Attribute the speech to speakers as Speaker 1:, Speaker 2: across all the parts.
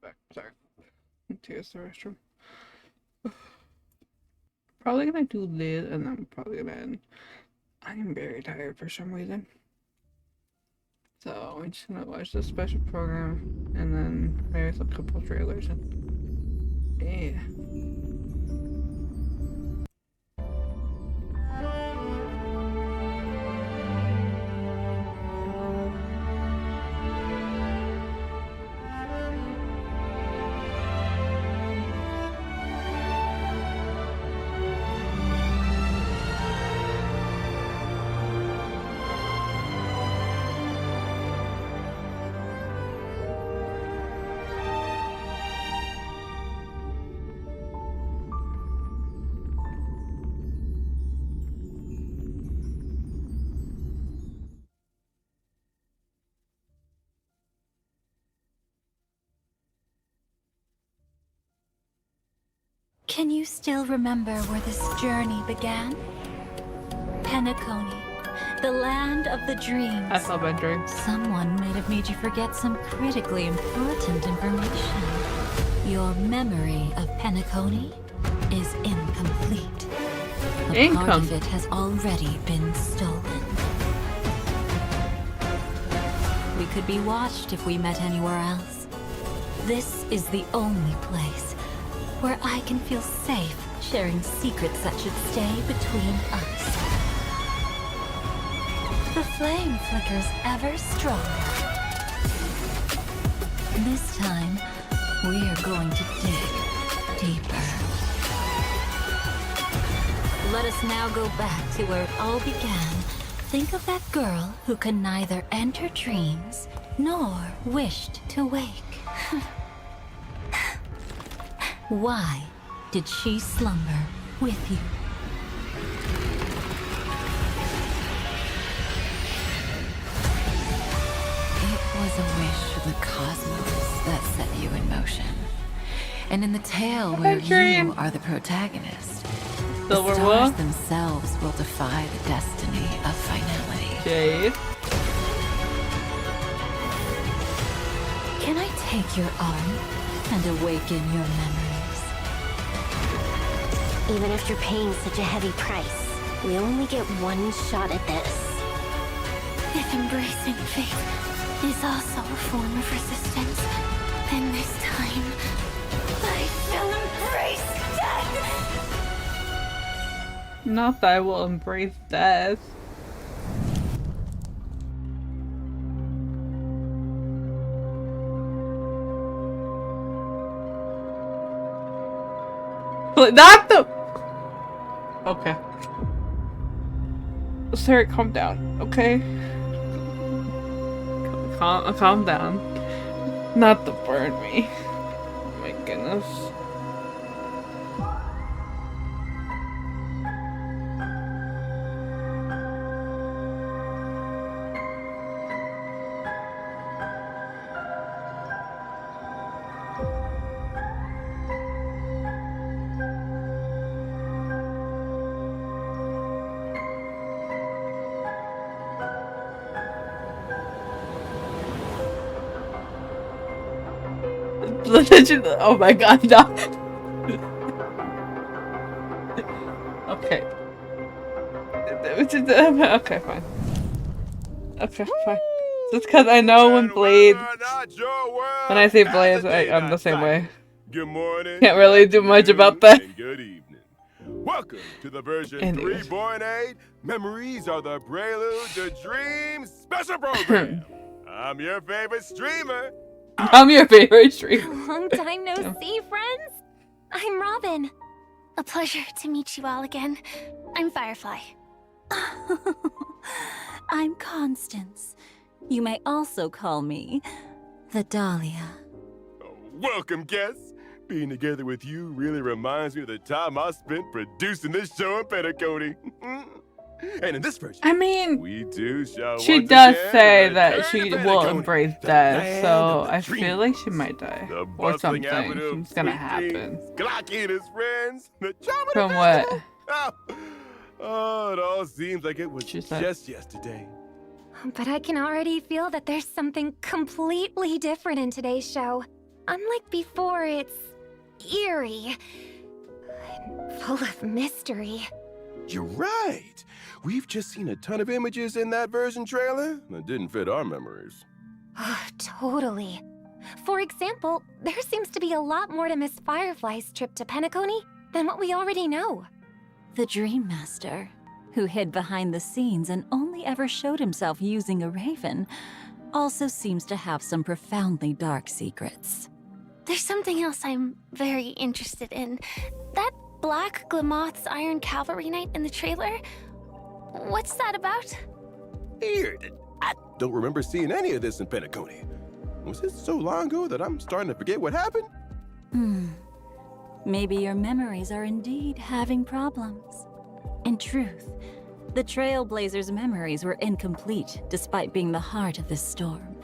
Speaker 1: back. Sorry. To use the restroom. Probably gonna do this, and I'm probably gonna end. I am very tired for some reason. So I'm just gonna watch the special program and then maybe some couple trailers and yeah.
Speaker 2: Can you still remember where this journey began? Penacony, the land of the dreams.
Speaker 1: I saw bad dreams.
Speaker 2: Someone might have made you forget some critically important information. Your memory of Penacony is incomplete. A part of it has already been stolen. We could be watched if we met anywhere else. This is the only place where I can feel safe sharing secrets that should stay between us. The flame flickers ever stronger. This time, we're going to dig deeper. Let us now go back to where it all began. Think of that girl who could neither enter dreams nor wished to wake. Why did she slumber with you?
Speaker 3: It was a wish from the cosmos that set you in motion. And in the tale where you are the protagonist, the stars themselves will defy the destiny of finality.
Speaker 1: Jade.
Speaker 2: Can I take your arm and awaken your memories?
Speaker 4: Even after paying such a heavy price, we only get one shot at this.
Speaker 2: If embracing faith is also a form of resistance, then this time, I shall embrace death!
Speaker 1: Not that I will embrace death. Not the. Okay. Sarah, calm down. Okay. Calm down. Not to burn me. Oh my goodness. Oh my god, no. Okay. Okay, fine. Okay, fine. Just because I know when I say Blades, I'm the same way.
Speaker 5: Good morning.
Speaker 1: Can't really do much about that.
Speaker 5: Good evening. Welcome to the version 3 Born Aid. Memories are the Prelude to Dreams special program. I'm your favorite streamer.
Speaker 1: I'm your favorite streamer.
Speaker 4: Long time no see, friends. I'm Robin. A pleasure to meet you all again. I'm Firefly.
Speaker 2: I'm Constance. You may also call me the Dahlia.
Speaker 5: Welcome, guests. Being together with you really reminds me of the time I spent producing this show in Penacony. And in this version,
Speaker 1: I mean,
Speaker 5: we do show
Speaker 1: she does say that she will embrace death, so I feel like she might die. Or something. It's gonna happen.
Speaker 5: Glocky and his friends.
Speaker 1: From what?
Speaker 5: Oh, it all seems like it was just yesterday.
Speaker 4: But I can already feel that there's something completely different in today's show. unlike before, it's eerie and full of mystery.
Speaker 5: You're right. We've just seen a ton of images in that version trailer that didn't fit our memories.
Speaker 4: Totally. For example, there seems to be a lot more to Miss Firefly's trip to Penacony than what we already know.
Speaker 2: The Dream Master, who hid behind the scenes and only ever showed himself using a raven, also seems to have some profoundly dark secrets.
Speaker 4: There's something else I'm very interested in. That Black Glamoth's Iron Cavalry Knight in the trailer? What's that about?
Speaker 5: Weird. I don't remember seeing any of this in Penacony. Was it so long ago that I'm starting to forget what happened?
Speaker 2: Maybe your memories are indeed having problems. In truth, the Trailblazers' memories were incomplete despite being the heart of this storm.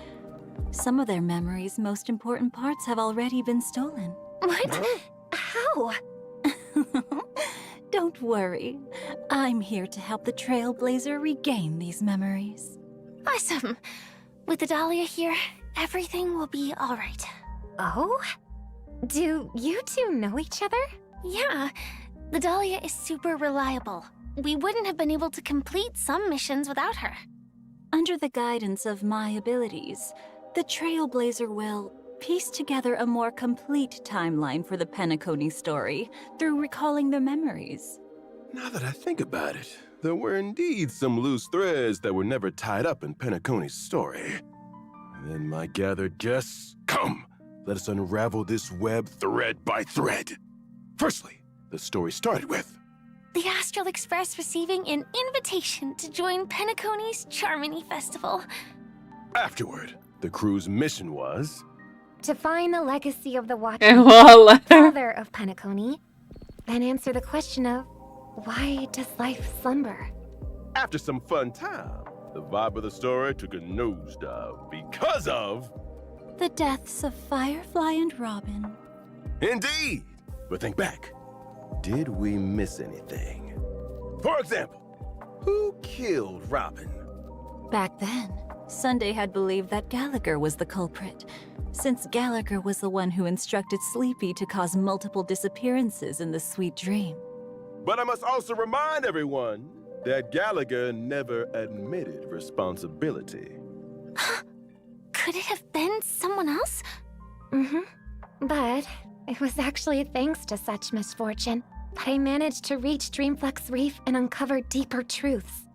Speaker 2: Some of their memories' most important parts have already been stolen.
Speaker 4: What?
Speaker 5: Huh?
Speaker 4: How?
Speaker 2: Don't worry. I'm here to help the Trailblazer regain these memories.
Speaker 4: Awesome. With the Dahlia here, everything will be all right. Oh? Do you two know each other? Yeah. The Dahlia is super reliable. We wouldn't have been able to complete some missions without her.
Speaker 2: Under the guidance of my abilities, the Trailblazer will piece together a more complete timeline for the Penacony story through recalling the memories.
Speaker 5: Now that I think about it, there were indeed some loose threads that were never tied up in Penacony's story. Then my gathered guests, come, let us unravel this web thread by thread. Firstly, the story started with
Speaker 4: The Astral Express receiving an invitation to join Penacony's Charmony Festival.
Speaker 5: Afterward, the crew's mission was
Speaker 4: To find the legacy of the
Speaker 1: And
Speaker 4: Watcher,
Speaker 1: what letter?
Speaker 4: father of Penacony, then answer the question of, why does life slumber?
Speaker 5: after some fun time, the vibe of the story took a nosedive because of
Speaker 2: The deaths of Firefly and Robin.
Speaker 5: Indeed! But think back. Did we miss anything? For example, who killed Robin?
Speaker 2: Back then, Sunday had believed that Gallagher was the culprit, since Gallagher was the one who instructed Sleepy to cause multiple disappearances in the Sweet Dream.
Speaker 5: But I must also remind everyone that Gallagher never admitted responsibility.
Speaker 4: Could it have been someone else? But it was actually thanks to such misfortune that I managed to reach Dreamflex Reef and uncover deeper truths.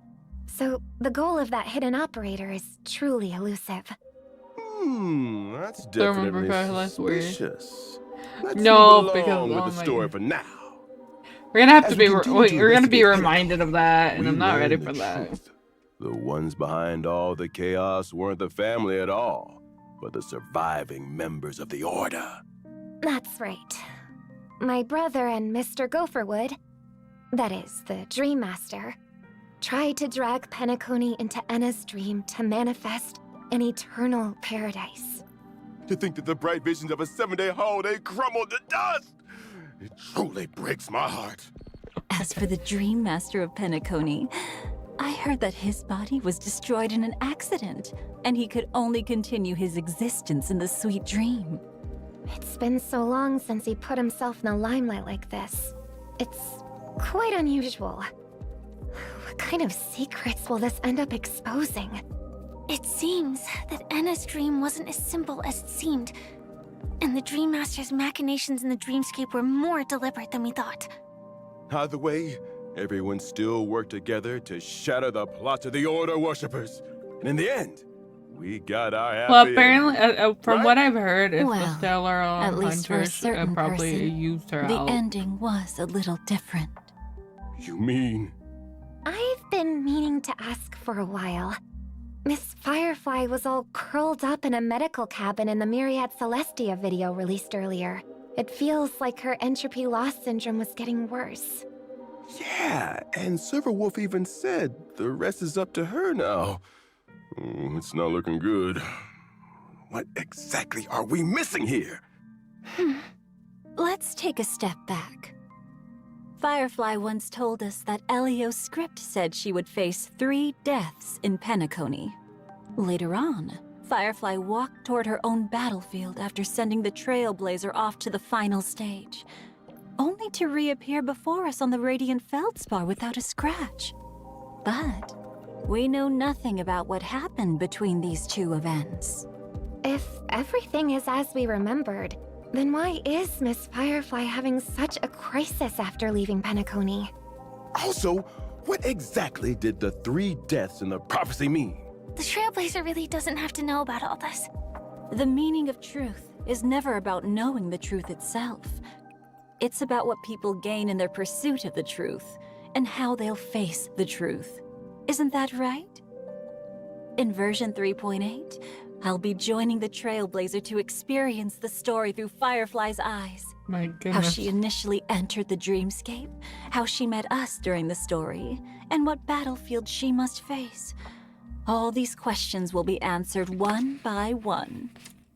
Speaker 4: So the goal of that hidden operator is truly elusive.
Speaker 5: That's
Speaker 1: Don't remember
Speaker 5: definitely
Speaker 1: Firefly's word.
Speaker 5: suspicious. Let's
Speaker 1: No,
Speaker 5: move
Speaker 1: because
Speaker 5: along with
Speaker 1: oh
Speaker 5: the
Speaker 1: my
Speaker 5: story
Speaker 1: God.
Speaker 5: for now.
Speaker 1: We're gonna have
Speaker 5: As
Speaker 1: to
Speaker 5: we
Speaker 1: be
Speaker 5: continue to
Speaker 1: we're gonna be
Speaker 5: investigate
Speaker 1: reminded of that, and
Speaker 5: We
Speaker 1: I'm not
Speaker 5: learn
Speaker 1: ready
Speaker 5: the
Speaker 1: for that.
Speaker 5: truth. The ones behind all the chaos weren't the family at all, but the surviving members of the Order.
Speaker 4: That's right. My brother and Mr. Gopherwood, that is, the Dream Master, tried to drag Penacony into Enna's dream to manifest an eternal paradise.
Speaker 5: To think that the bright visions of a 7-day holiday crumbled to dust! It truly breaks my heart.
Speaker 2: As for the Dream Master of Penacony, I heard that his body was destroyed in an accident, and he could only continue his existence in the Sweet Dream.
Speaker 4: It's been so long since he put himself in the limelight like this. It's quite unusual. What kind of secrets will this end up exposing? It seems that Enna's dream wasn't as simple as it seemed, and the Dream Master's machinations in the dreamscape were more deliberate than we thought.
Speaker 5: Either way, everyone still worked together to shatter the plots of the Order worshippers. And in the end, we got our happy
Speaker 1: Well,
Speaker 5: ending.
Speaker 1: apparently, from
Speaker 5: Right?
Speaker 1: what I've heard, it's the
Speaker 2: Well,
Speaker 1: Stellar
Speaker 2: at least for a
Speaker 1: Hunters
Speaker 2: certain
Speaker 1: probably
Speaker 2: person,
Speaker 1: used her
Speaker 2: The
Speaker 1: out.
Speaker 2: ending was a little different.
Speaker 5: You mean?
Speaker 4: I've been meaning to ask for a while. Miss Firefly was all curled up in a medical cabin in the Myriad Celestia video released earlier. It feels like her entropy loss syndrome was getting worse.
Speaker 5: Yeah, and Silverwolf even said the rest is up to her now. It's not looking good. What exactly are we missing here?
Speaker 2: Let's take a step back. Firefly once told us that Elio's script said she would face 3 deaths in Penacony. Later on, Firefly walked toward her own battlefield after sending the Trailblazer off to the final stage, only to reappear before us on the Radiant Feldspar without a scratch. But we know nothing about what happened between these two events.
Speaker 4: If everything is as we remembered, then why is Miss Firefly having such a crisis after leaving Penacony?
Speaker 5: Also, what exactly did the 3 deaths in the prophecy mean?
Speaker 6: The Trailblazer really doesn't have to know about all this.
Speaker 2: The meaning of truth is never about knowing the truth itself. It's about what people gain in their pursuit of the truth, and how they'll face the truth. Isn't that right? In version 3.8, I'll be joining the Trailblazer to experience the story through Firefly's eyes.
Speaker 1: My
Speaker 2: How
Speaker 1: goodness.
Speaker 2: she initially entered the dreamscape, how she met us during the story, and what battlefield she must face. All these questions will be answered one by one.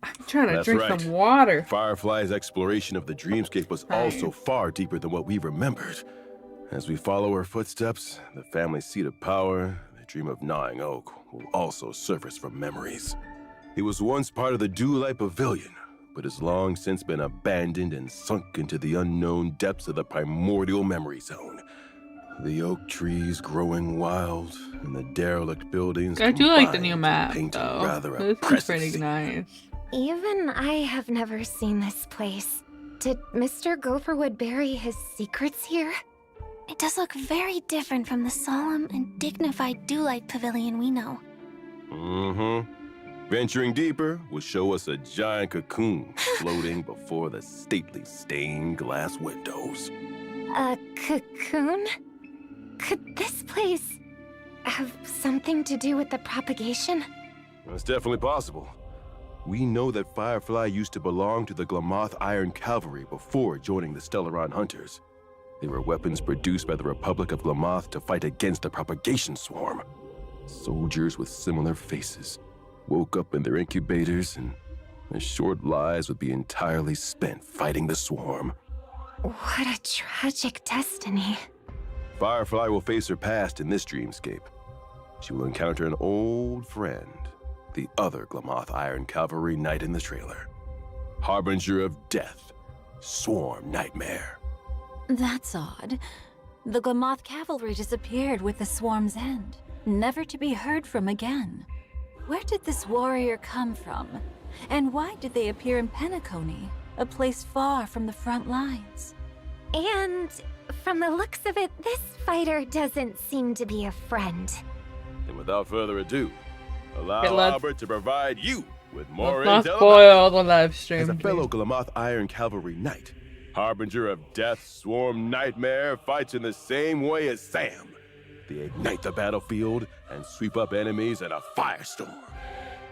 Speaker 1: I'm trying to
Speaker 5: That's
Speaker 1: drink
Speaker 5: right.
Speaker 1: some water.
Speaker 5: Firefly's exploration of the dreamscape was also far deeper than what we remembered. As we follow her footsteps, the family's seat of power, the dream of gnawing oak, will also surface from memories. It was once part of the Dewlight Pavilion, but has long since been abandoned and sunk into the unknown depths of the primordial memory zone. The oak trees growing wild, and the derelict buildings
Speaker 1: I do like the
Speaker 5: combined
Speaker 1: new
Speaker 5: to
Speaker 1: map,
Speaker 5: paint a
Speaker 1: though.
Speaker 5: rather
Speaker 1: This is
Speaker 5: oppressive
Speaker 1: pretty
Speaker 5: scene.
Speaker 1: nice.
Speaker 4: Even I have never seen this place. Did Mr. Gopherwood bury his secrets here?
Speaker 6: It does look very different from the solemn and dignified Dewlight Pavilion we know.
Speaker 5: Mm-hmm. Venturing deeper will show us a giant cocoon floating before the stately stained glass windows.
Speaker 4: A cocoon? Could this place have something to do with the propagation?
Speaker 5: It's definitely possible. We know that Firefly used to belong to the Glamoth Iron Cavalry before joining the Stellaron Hunters. They were weapons produced by the Republic of Glamoth to fight against the propagation swarm. Soldiers with similar faces woke up in their incubators, and their short lives would be entirely spent fighting the swarm.
Speaker 4: What a tragic destiny.
Speaker 5: Firefly will face her past in this dreamscape. She will encounter an old friend, the other Glamoth Iron Cavalry Knight in the trailer. Harbinger of Death, Swarm Nightmare.
Speaker 2: That's odd. The Glamoth cavalry disappeared with the swarm's end, never to be heard from again. Where did this warrior come from? And why did they appear in Penacony, a place far from the front lines?
Speaker 4: And from the looks of it, this fighter doesn't seem to be a friend.
Speaker 5: And without further ado, allow
Speaker 1: Okay, let's-
Speaker 5: Albert to provide you with more
Speaker 1: Let's not
Speaker 5: intel.
Speaker 1: spoil the live stream.
Speaker 5: As a
Speaker 1: please.
Speaker 5: fellow Glamoth Iron Cavalry Knight, Harbinger of Death, Swarm Nightmare fights in the same way as Sam. They ignite the battlefield and sweep up enemies in a firestorm.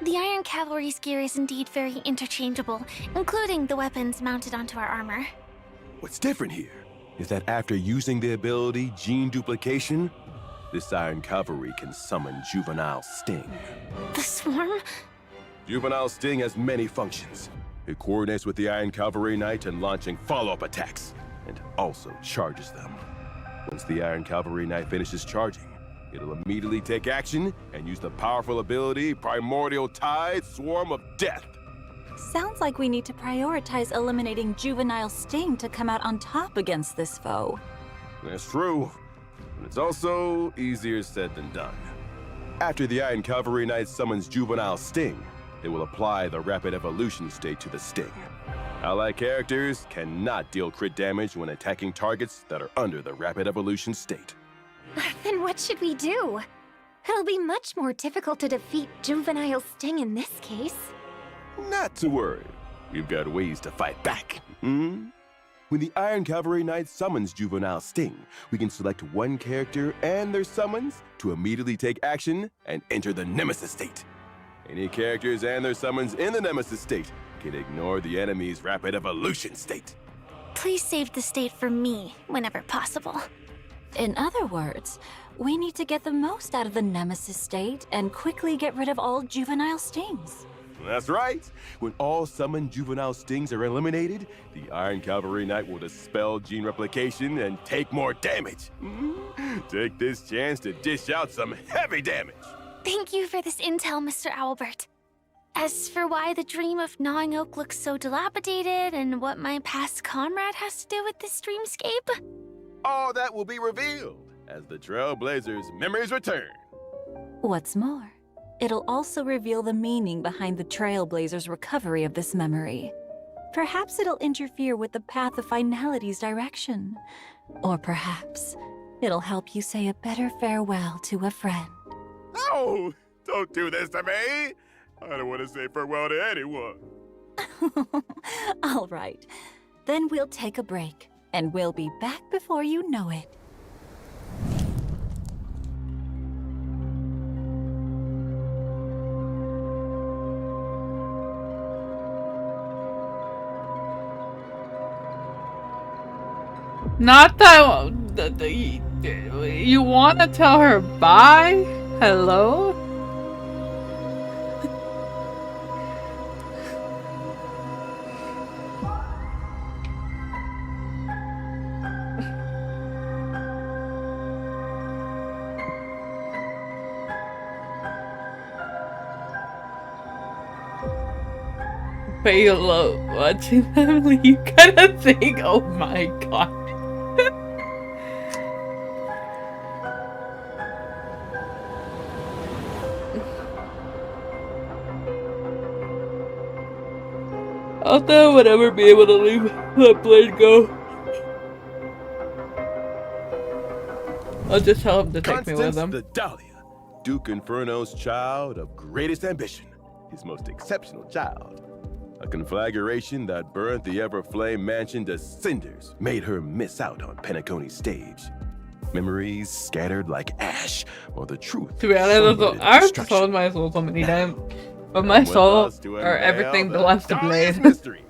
Speaker 6: The Iron Cavalry's gear is indeed very interchangeable, including the weapons mounted onto our armor.
Speaker 5: What's different here is that after using the ability Gene Duplication, this Iron Cavalry can summon Juvenile Sting.
Speaker 6: The swarm?
Speaker 5: Juvenile Sting has many functions. It coordinates with the Iron Cavalry Knight in launching follow-up attacks, and also charges them. Once the Iron Cavalry Knight finishes charging, it'll immediately take action and use the powerful ability Primordial Tide Swarm of Death.
Speaker 2: Sounds like we need to prioritize eliminating Juvenile Sting to come out on top against this foe.
Speaker 5: That's true, but it's also easier said than done. After the Iron Cavalry Knight summons Juvenile Sting, it will apply the Rapid Evolution state to the Sting. Allied characters cannot deal crit damage when attacking targets that are under the Rapid Evolution state.
Speaker 4: Then what should we do? It'll be much more difficult to defeat Juvenile Sting in this case.
Speaker 5: Not to worry, we've got ways to fight back. When the Iron Cavalry Knight summons Juvenile Sting, we can select one character and their summons to immediately take action and enter the Nemesis state. Any characters and their summons in the Nemesis state can ignore the enemy's Rapid Evolution state.
Speaker 6: Please save the state for me whenever possible.
Speaker 2: In other words, we need to get the most out of the Nemesis state and quickly get rid of all Juvenile Stings.
Speaker 5: That's right. When all summoned Juvenile Stings are eliminated, the Iron Cavalry Knight will dispel gene replication and take more damage. Take this chance to dish out some heavy damage.
Speaker 6: Thank you for this intel, Mr. Owlbert. As for why the dream of gnawing oak looks so dilapidated and what my past comrade has to do with this dreamscape?
Speaker 5: All that will be revealed as the Trailblazers' memories return.
Speaker 2: What's more, it'll also reveal the meaning behind the Trailblazers' recovery of this memory. Perhaps it'll interfere with the path of Finality's direction. Or perhaps it'll help you say a better farewell to a friend.
Speaker 5: Oh, don't do this to me. I don't want to say farewell to anyone.
Speaker 2: All right, then we'll take a break, and we'll be back before you know it.
Speaker 1: Not that you want to tell her bye? Hello? But you love watching them. You kind of think, oh my god. I thought I would ever be able to leave that blade go. I'll just tell him to take me with him.
Speaker 5: The Dahlia, Duke Inferno's child of greatest ambition, his most exceptional child. A conflagration that burned the Everflame mansion to cinders made her miss out on Penacony's stage. Memories scattered like ash, while the truth.
Speaker 1: To be honest, I've sold my soul so many times. But my soul, or everything, belongs to Blade.
Speaker 5: Mysteries.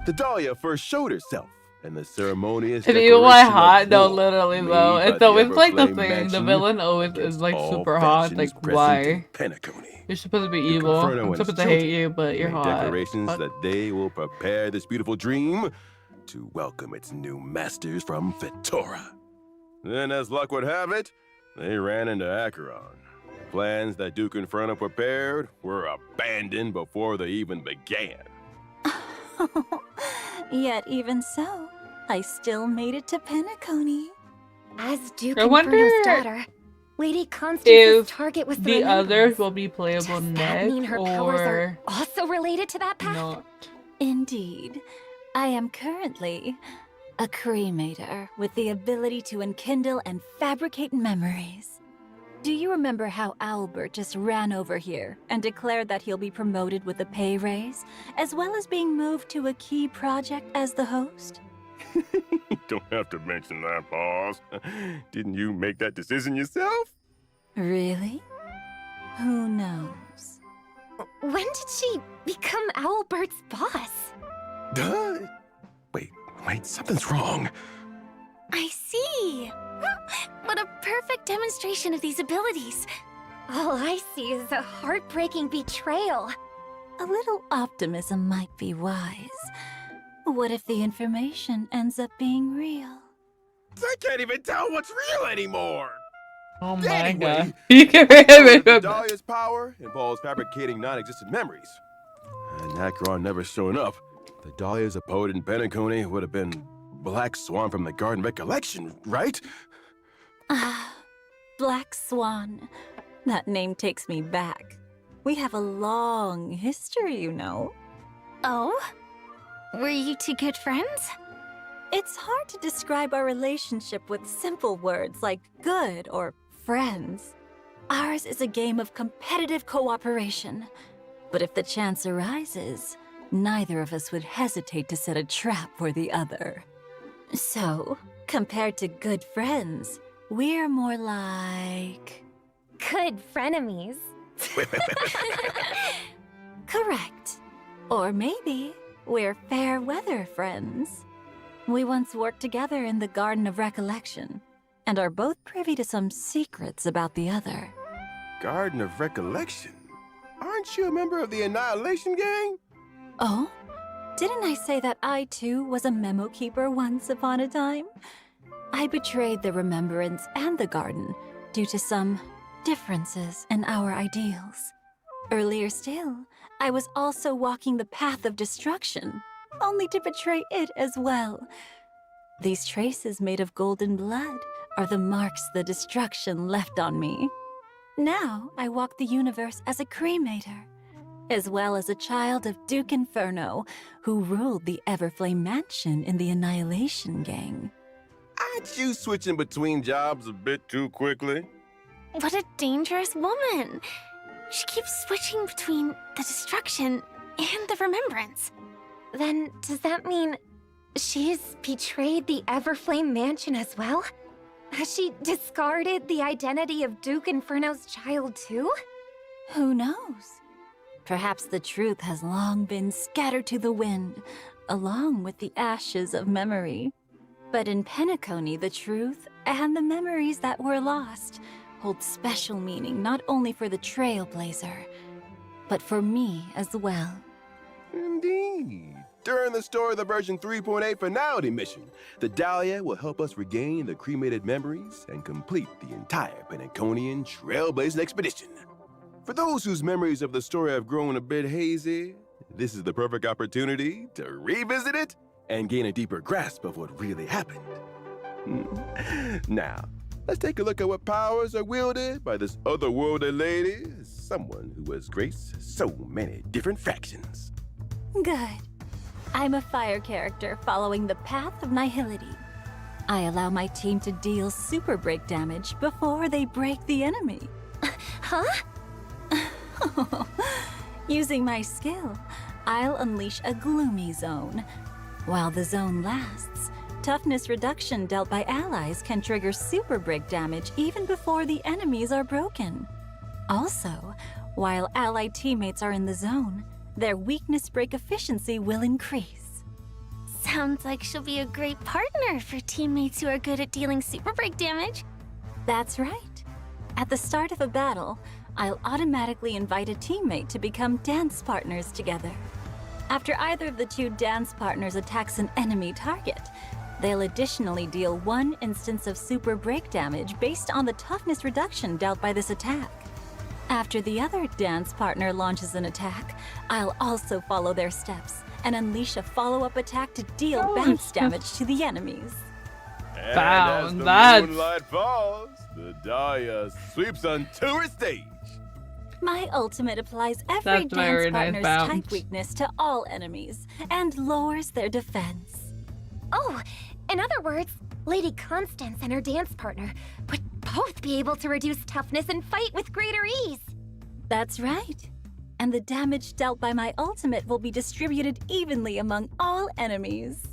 Speaker 5: The Dahlia first showed herself, and the ceremonious
Speaker 1: And you why hot? No, literally though. It's always like the thing. The villain always is like super hot. Like why? You're supposed to be evil. I'm supposed to hate you, but you're hot.
Speaker 5: Decorations that they will prepare this beautiful dream to welcome its new masters from Fetora. Then, as luck would have it, they ran into Acheron. Plans that Duke Inferno prepared were abandoned before they even began.
Speaker 2: Yet even so, I still made it to Penacony.
Speaker 4: As Duke
Speaker 1: I wonder
Speaker 4: Inferno's daughter, Lady Constance's target was
Speaker 1: the others will be playable
Speaker 4: Does
Speaker 1: next,
Speaker 4: that mean her powers are
Speaker 1: or
Speaker 4: also related to that path?
Speaker 1: not?
Speaker 2: Indeed. I am currently a cremator with the ability to enkindle and fabricate memories. Do you remember how Albert just ran over here and declared that he'll be promoted with a pay raise, as well as being moved to a key project as the host?
Speaker 5: Don't have to mention that, boss. Didn't you make that decision yourself?
Speaker 2: Really? Who knows?
Speaker 4: When did she become Albert's boss?
Speaker 5: Wait, something's wrong.
Speaker 6: I see. What a perfect demonstration of these abilities.
Speaker 4: All I see is a heartbreaking betrayal.
Speaker 2: A little optimism might be wise. What if the information ends up being real?
Speaker 5: I can't even tell what's real anymore.
Speaker 1: Oh my
Speaker 5: Anyway,
Speaker 1: god. You can remember.
Speaker 5: Dahlia's power involves fabricating non-existent memories. And Acheron never showing up. The Dahlia's a poet in Penacony would have been Black Swan from the Garden Recollection, right?
Speaker 2: Ah, Black Swan. That name takes me back. We have a long history, you know.
Speaker 6: Oh? Were you two good friends?
Speaker 2: It's hard to describe our relationship with simple words like good or friends. Ours is a game of competitive cooperation. But if the chance arises, neither of us would hesitate to set a trap for the other. So, compared to good friends, we're more like...
Speaker 4: Good frenemies.
Speaker 2: Correct. Or maybe we're fair weather friends. We once worked together in the Garden of Recollection, and are both privy to some secrets about the other.
Speaker 5: Garden of Recollection? Aren't you a member of the Annihilation Gang?
Speaker 2: Oh? Didn't I say that I, too, was a memo keeper once upon a time? I betrayed the Remembrance and the Garden due to some differences in our ideals. Earlier still, I was also walking the path of destruction, only to betray it as well. These traces made of golden blood are the marks the destruction left on me. Now, I walk the universe as a cremator, as well as a child of Duke Inferno, who ruled the Everflame Mansion in the Annihilation Gang.
Speaker 5: Aren't you switching between jobs a bit too quickly?
Speaker 6: What a dangerous woman. She keeps switching between the destruction and the remembrance.
Speaker 4: Then, does that mean she's betrayed the Everflame Mansion as well? Has she discarded the identity of Duke Inferno's child too?
Speaker 2: Who knows? Perhaps the truth has long been scattered to the wind, along with the ashes of memory. But in Penacony, the truth and the memories that were lost hold special meaning not only for the Trailblazer, but for me as well.
Speaker 5: Indeed. During the story of the version 3.8 finality mission, the Dahlia will help us regain the cremated memories and complete the entire Penaconian Trailblazing expedition. For those whose memories of the story have grown a bit hazy, this is the perfect opportunity to revisit it and gain a deeper grasp of what really happened. Now, let's take a look at what powers are wielded by this otherworldly lady, someone who has graced so many different factions.
Speaker 2: Good. I'm a fire character following the path of nihility. I allow my team to deal super break damage before they break the enemy.
Speaker 4: Huh?
Speaker 2: Using my skill, I'll unleash a gloomy zone. While the zone lasts, toughness reduction dealt by allies can trigger super break damage even before the enemies are broken. Also, while allied teammates are in the zone, their weakness break efficiency will increase.
Speaker 6: Sounds like she'll be a great partner for teammates who are good at dealing super break damage.
Speaker 2: That's right. At the start of a battle, I'll automatically invite a teammate to become dance partners together. After either of the two dance partners attacks an enemy target, they'll additionally deal 1 instance of super break damage based on the toughness reduction dealt by this attack. After the other dance partner launches an attack, I'll also follow their steps and unleash a follow-up attack to deal bounce damage to the enemies.
Speaker 5: And
Speaker 1: Bounce,
Speaker 5: as the
Speaker 1: that's...
Speaker 5: moonlight falls, the Dahlia sweeps onto her stage.
Speaker 2: My ultimate applies every
Speaker 1: That's
Speaker 2: dance
Speaker 1: very nice
Speaker 2: partner's
Speaker 1: bounce.
Speaker 2: type weakness to all enemies and lowers their defense.
Speaker 4: Oh, in other words, Lady Constance and her dance partner would both be able to reduce toughness and fight with greater ease.
Speaker 2: That's right. And the damage dealt by my ultimate will be distributed evenly among all enemies.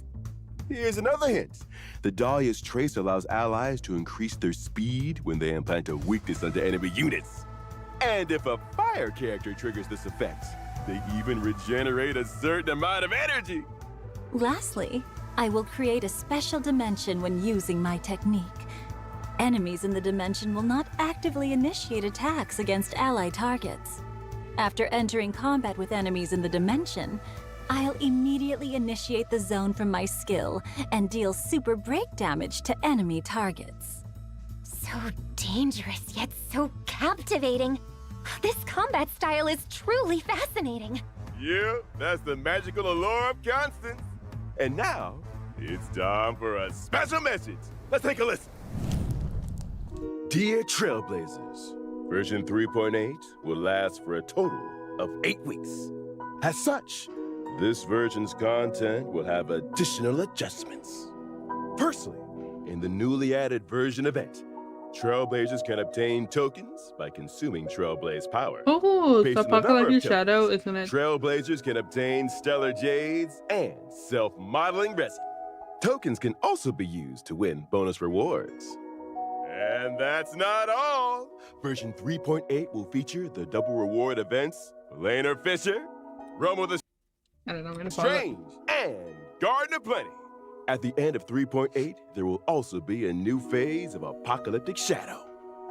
Speaker 5: Here's another hint. The Dahlia's trace allows allies to increase their speed when they implant a weakness onto enemy units. And if a fire character triggers this effect, they even regenerate a certain amount of energy.
Speaker 2: Lastly, I will create a special dimension when using my technique. Enemies in the dimension will not actively initiate attacks against ally targets. After entering combat with enemies in the dimension, I'll immediately initiate the zone from my skill and deal super break damage to enemy targets.
Speaker 4: So dangerous, yet so captivating. This combat style is truly fascinating.
Speaker 5: Yeah, that's the magical allure of Constance. And now, it's time for a special message. Let's take a listen. Dear Trailblazers, version 3.8 will last for a total of 8 weeks. As such, this version's content will have additional adjustments. Firstly, in the newly added version event, Trailblazers can obtain tokens by consuming Trailblaze power.
Speaker 1: Oh,
Speaker 5: Based
Speaker 1: so
Speaker 5: on the number
Speaker 1: Apocalypse
Speaker 5: of
Speaker 1: Shadow,
Speaker 5: tokens,
Speaker 1: isn't it?
Speaker 5: Trailblazers can obtain stellar jades and self-modeling resin. Tokens can also be used to win bonus rewards. And that's not all. Version 3.8 will feature the double reward events Laner Fisher, Romo the
Speaker 1: I don't know. I'm gonna
Speaker 5: Strange and Garden of Plenty. At the end of 3.8, there will also be a new phase of Apocalyptic Shadow.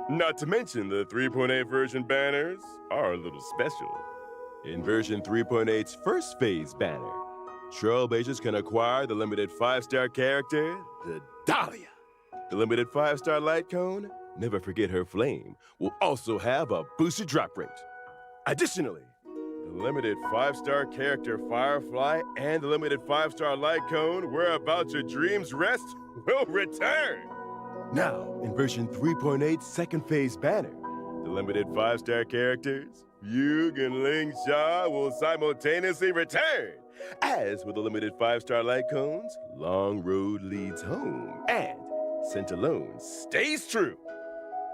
Speaker 5: Not to mention the 3.8 version banners are a little special. In version 3.8's first phase banner, Trailblazers can acquire the limited 5-star character, the Dahlia. The limited 5-star light cone, never forget her flame, will also have a boosted drop rate. Additionally, the limited 5-star character Firefly and the limited 5-star light cone, Where About Your Dreams Rest, will return. Now, in version 3.8's second phase banner, the limited 5-star characters, Fugue and Ling Sha, will simultaneously return. As with the limited 5-star light cones, Long Road Leads Home and Sent Alone stays true.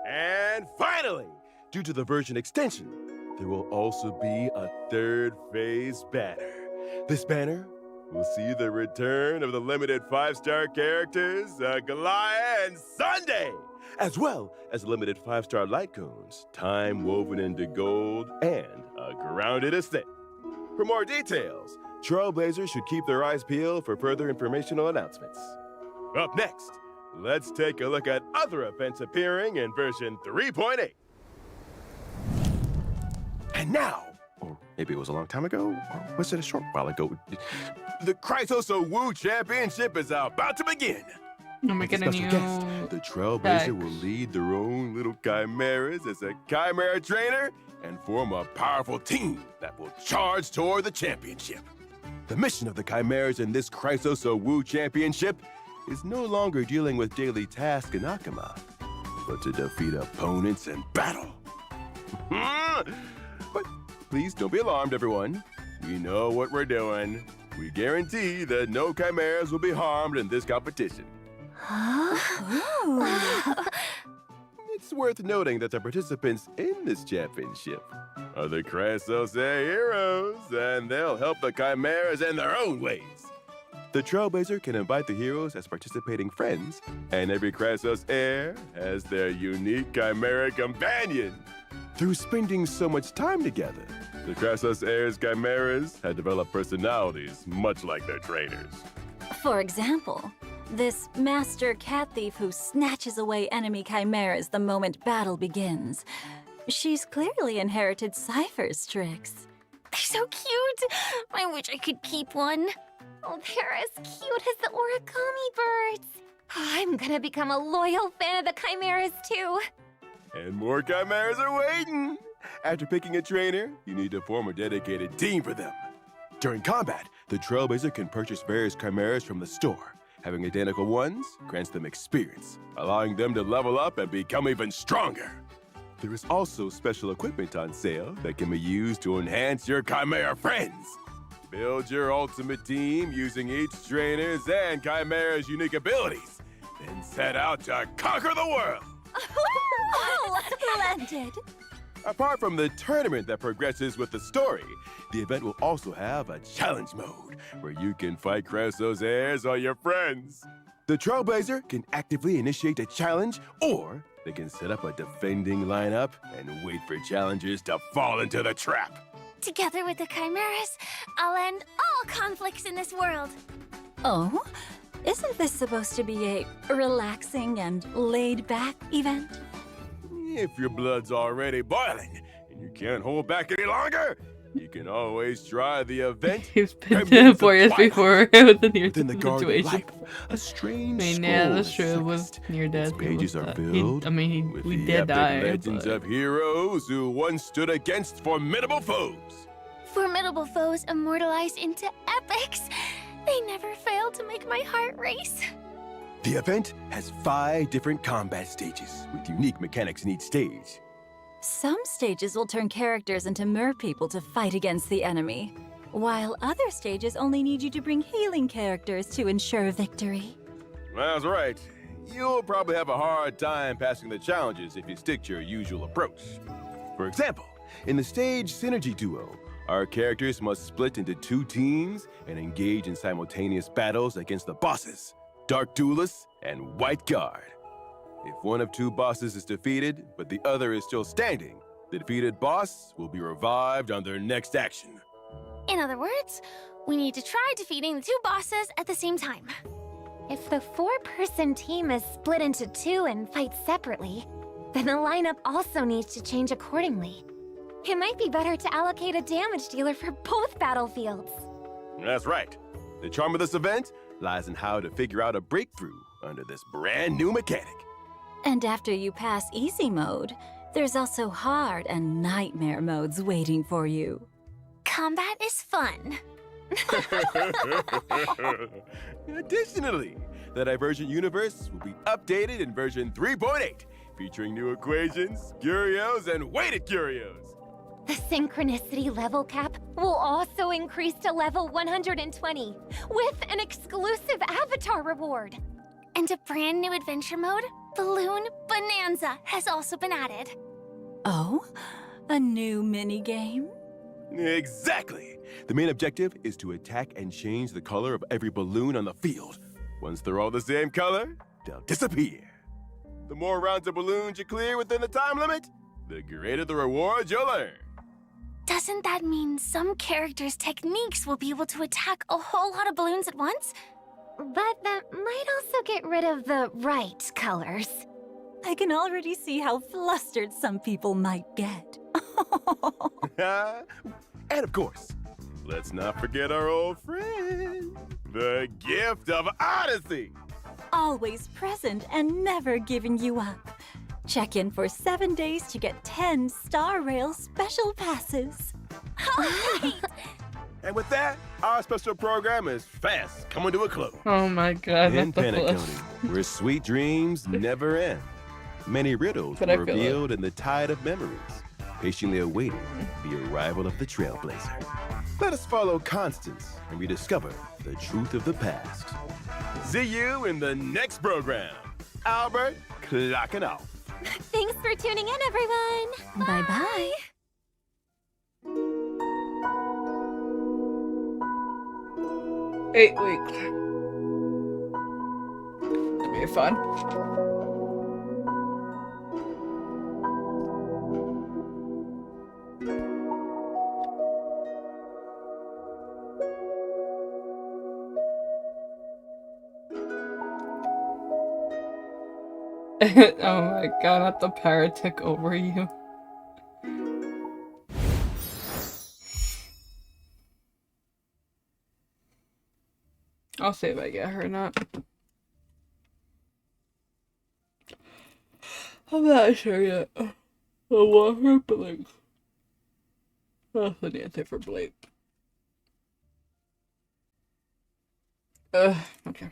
Speaker 5: And finally, due to the version extension, there will also be a third phase banner. This banner will see the return of the limited 5-star characters, Goliath and Sunday, as well as limited 5-star light cones, Time Woven into Gold, and a Grounded Ascent. For more details, Trailblazers should keep their eyes peeled for further informational announcements. Up next, let's take a look at other events appearing in version 3.8. And now, or maybe it was a long time ago, or was it a short while ago, the Chrysoso Wu Championship is about to begin.
Speaker 1: I'm making a new
Speaker 5: guest, the Trailblazer will lead their own little chimeras as a chimera trainer and form a powerful team that will charge toward the championship. The mission of the chimeras in this Chrysoso Wu Championship is no longer dealing with daily tasks in Akama, but to defeat opponents in battle. But please don't be alarmed, everyone. We know what we're doing. We guarantee that no chimeras will be harmed in this competition. It's worth noting that the participants in this championship are the Chrysos Air heroes, and they'll help the chimeras in their own ways. The Trailblazer can invite the heroes as participating friends, and every Chrysos Air has their unique chimera companion. Through spending so much time together, the Chrysos Air's chimeras have developed personalities much like their trainers.
Speaker 2: For example, this master cat thief who snatches away enemy chimeras the moment battle begins. She's clearly inherited Cypher's tricks.
Speaker 6: They're so cute. I wish I could keep one.
Speaker 4: Oh, they're as cute as the origami birds. I'm gonna become a loyal fan of the chimeras too.
Speaker 5: And more chimeras are waiting. After picking a trainer, you need to form a dedicated team for them. During combat, the Trailblazer can purchase various chimeras from the store. Having identical ones grants them experience, allowing them to level up and become even stronger. There is also special equipment on sale that can be used to enhance your chimera friends. Build your ultimate team using each trainer's and chimera's unique abilities, then set out to conquer the world.
Speaker 2: Oh, splendid!
Speaker 5: Apart from the tournament that progresses with the story, the event will also have a challenge mode where you can fight Chrysos Airs or your friends. The Trailblazer can actively initiate a challenge, or they can set up a defending lineup and wait for challengers to fall into the trap.
Speaker 6: Together with the chimeras, I'll end all conflicts in this world.
Speaker 2: Oh? Isn't this supposed to be a relaxing and laid-back event?
Speaker 5: If your blood's already boiling and you can't hold back any longer, you can always try the event.
Speaker 1: He's been 4 years before with the near situation.
Speaker 5: A strange
Speaker 1: yeah, that's true. It was near death.
Speaker 5: Pages are filled with
Speaker 1: we
Speaker 5: the
Speaker 1: did die.
Speaker 5: legends of heroes who once stood against formidable foes.
Speaker 6: Formidable foes immortalized into epics. They never fail to make my heart race.
Speaker 5: The event has 5 different combat stages with unique mechanics in each stage.
Speaker 2: Some stages will turn characters into merpeople to fight against the enemy, while other stages only need you to bring healing characters to ensure victory.
Speaker 5: That's right. You'll probably have a hard time passing the challenges if you stick to your usual approach. For example, in the stage Synergy Duo, our characters must split into 2 teams and engage in simultaneous battles against the bosses, Dark Duelist and White Guard. If one of 2 bosses is defeated, but the other is still standing, the defeated boss will be revived on their next action.
Speaker 6: In other words, we need to try defeating the 2 bosses at the same time.
Speaker 4: If the 4-person team is split into 2 and fight separately, then the lineup also needs to change accordingly. It might be better to allocate a damage dealer for both battlefields.
Speaker 5: That's right. The charm of this event lies in how to figure out a breakthrough under this brand new mechanic.
Speaker 2: And after you pass easy mode, there's also hard and nightmare modes waiting for you.
Speaker 6: Combat is fun.
Speaker 5: Additionally, the Divergent universe will be updated in version 3.8, featuring new equations, curios, and weighted curios.
Speaker 4: The synchronicity level cap will also increase to level 120, with an exclusive avatar reward.
Speaker 6: And a brand new adventure mode, Balloon Bonanza, has also been added.
Speaker 2: Oh? A new mini-game?
Speaker 5: Exactly! The main objective is to attack and change the color of every balloon on the field. Once they're all the same color, they'll disappear. The more rounds of balloons you clear within the time limit, the greater the rewards you'll earn.
Speaker 6: Doesn't that mean some characters' techniques will be able to attack a whole lot of balloons at once?
Speaker 4: But that might also get rid of the right colors.
Speaker 2: I can already see how flustered some people might get.
Speaker 5: And of course, let's not forget our old friend, the gift of Odyssey.
Speaker 2: Always present and never giving you up. Check in for 7 days to get 10 Star Rail special passes.
Speaker 5: And with that, our special program is fast coming to a close.
Speaker 1: Oh my god,
Speaker 5: In
Speaker 1: that's the
Speaker 5: Penacony, where sweet dreams never end. Many riddles were revealed in the tide of memories, patiently awaiting the arrival of the Trailblazer. Let us follow Constance and rediscover the truth of the past. See you in the next program. Albert, clocking off.
Speaker 4: Thanks for tuning in, everyone!
Speaker 2: Bye-bye.
Speaker 1: Eight weeks. It'll be fun. Oh my god, not the parrot took over you. I'll see if I get her or not. I'm not sure yet. I want her blink. That's the answer for Blake. Okay.